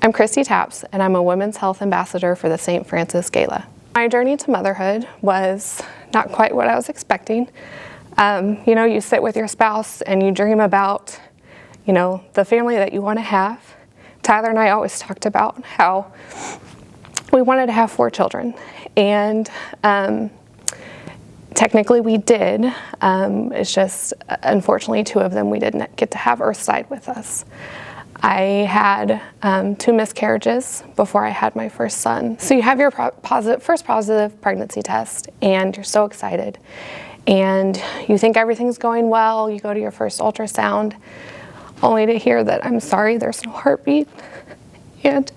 I'm Christy Taps, and I'm a Women's Health Ambassador for the St. Francis Gala. My journey to motherhood was not quite what I was expecting. You sit with your spouse and you dream about, the family that you want to have. Tyler and I always talked about how we wanted to have 4 children, and technically we did. It's just, unfortunately, 2 of them we didn't get to have earthside with us. I had 2 miscarriages before I had my first son. So you have your first positive pregnancy test, and you're so excited. And you think everything's going well. You go to your first ultrasound, only to hear that, I'm sorry, there's no heartbeat. And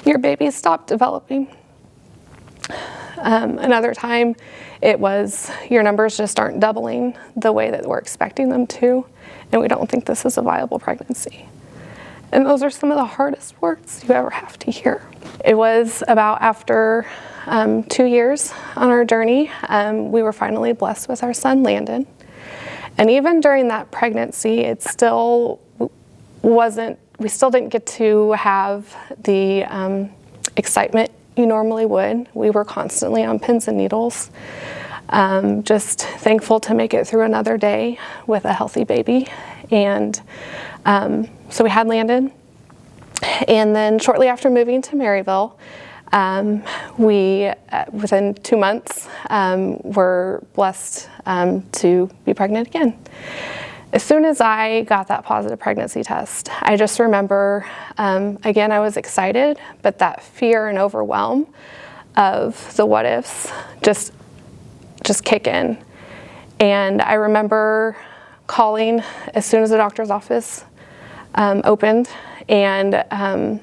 your baby stopped developing. Another time, it was your numbers just aren't doubling the way that we're expecting them to, and we don't think this is a viable pregnancy. And those are some of the hardest words you ever have to hear. It was about after 2 years on our journey, we were finally blessed with our son, Landon. And even during that pregnancy, it still wasn't, we still didn't get to have the excitement you normally would. We were constantly on pins and needles. Just thankful to make it through another day with a healthy baby. And so we had Landon. And then shortly after moving to Maryville, we, within 2 months, were blessed to be pregnant again. As soon as I got that positive pregnancy test, I just remember, again, I was excited, but that fear and overwhelm of the what ifs just kick in. And I remember calling as soon as the doctor's office opened, and I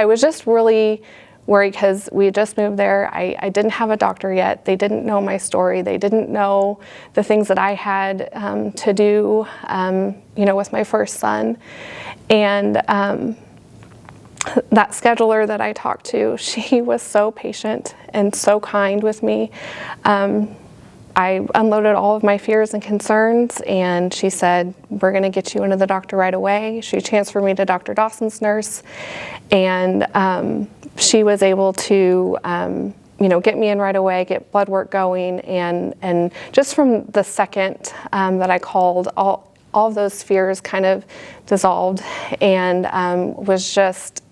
was just really worried because we had just moved there. I didn't have a doctor yet. They didn't know my story. They didn't know the things that I had to do, with my first son. And that scheduler that I talked to, she was so patient and so kind with me. I unloaded all of my fears and concerns, and she said, we're going to get you into the doctor right away. She transferred me to Dr. Dawson's nurse, and she was able to, get me in right away, get blood work going, and just from the second that I called, all of those fears kind of dissolved, and was just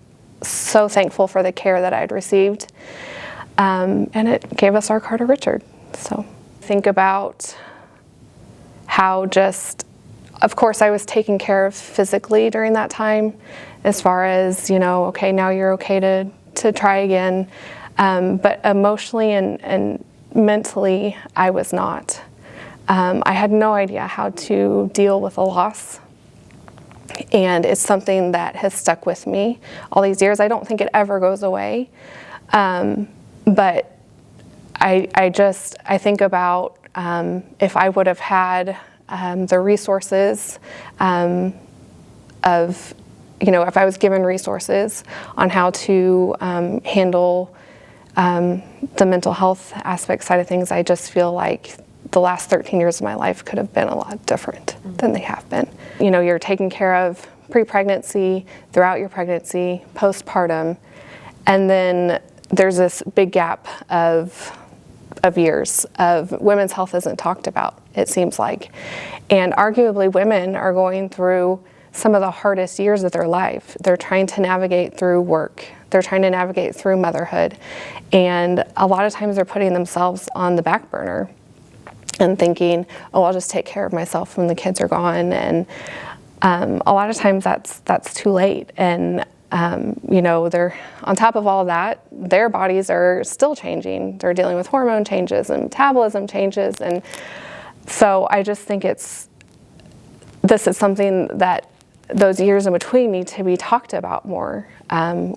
so thankful for the care that I'd received, and it gave us our Carter Richard. So think about how of course I was taken care of physically during that time, as far as, okay, now you're okay to try again, but emotionally and mentally I was not. I had no idea how to deal with a loss, and it's something that has stuck with me all these years. I don't think it ever goes away, but I think about if I would have had the resources if I was given resources on how to handle the mental health aspect side of things, I just feel like the last 13 years of my life could have been a lot different than they have been. You're taken care of pre-pregnancy, throughout your pregnancy, postpartum, and then there's this big gap of years of women's health isn't talked about, it seems like. And arguably women are going through some of the hardest years of their life. They're trying to navigate through work. They're trying to navigate through motherhood. And a lot of times they're putting themselves on the back burner and thinking, oh, I'll just take care of myself when the kids are gone. And a lot of times that's too late. And they're on top of all that, their bodies are still changing. They're dealing with hormone changes and metabolism changes. And so I just think this is something that those years in between need to be talked about more.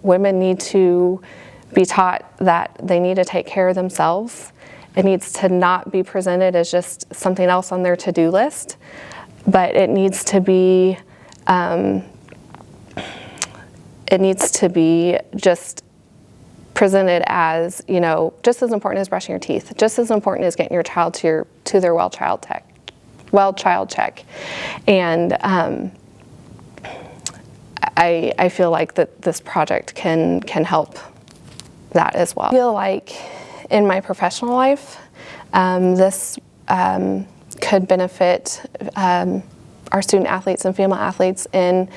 Women need to be taught that they need to take care of themselves. It needs to not be presented as just something else on their to-do list, but it needs to be just presented as, just as important as brushing your teeth, just as important as getting your child to their well child check. And I feel like that this project can help that as well. I feel like in my professional life, this could benefit our student athletes and female athletes in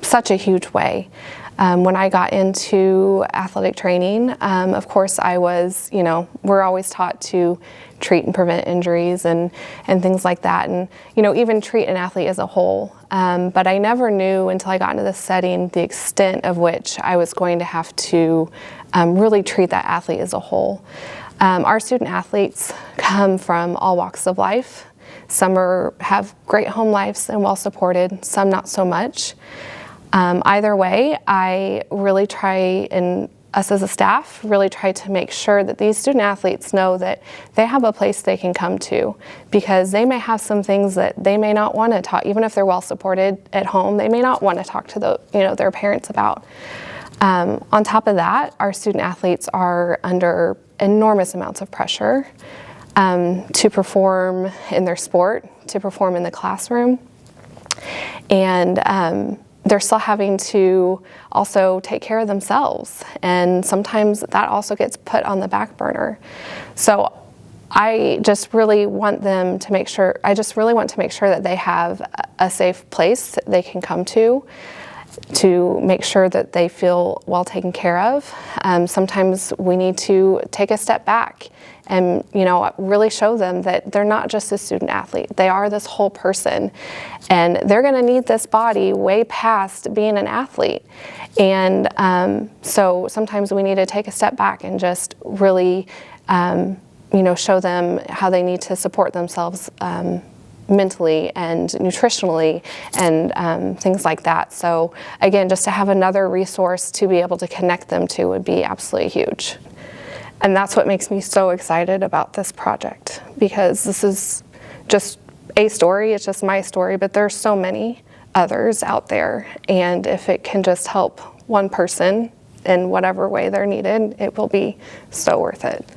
such a huge way. When I got into athletic training, of course I was, we're always taught to treat and prevent injuries and things like that, and even treat an athlete as a whole. But I never knew until I got into this setting the extent of which I was going to have to really treat that athlete as a whole. Our student athletes come from all walks of life. Some have great home lives and well supported, some not so much. Either way, I really try, and us as a staff really try to make sure that these student athletes know that they have a place they can come to, because they may have some things that they may not want to talk, even if they're well supported at home, they may not want to talk to their parents about. On top of that, our student athletes are under enormous amounts of pressure to perform in their sport, to perform in the classroom, and they're still having to also take care of themselves, and sometimes that also gets put on the back burner. So I just really want to make sure that they have a safe place that they can come to make sure that they feel well taken care of. Sometimes we need to take a step back and really show them that they're not just a student athlete. They are this whole person, and they're going to need this body way past being an athlete. And so sometimes we need to take a step back and just really show them how they need to support themselves mentally and nutritionally and things like that. So again, just to have another resource to be able to connect them to would be absolutely huge. And that's what makes me so excited about this project, because this is just a story, it's just my story, but there's so many others out there, and if it can just help one person in whatever way they're needed, it will be so worth it.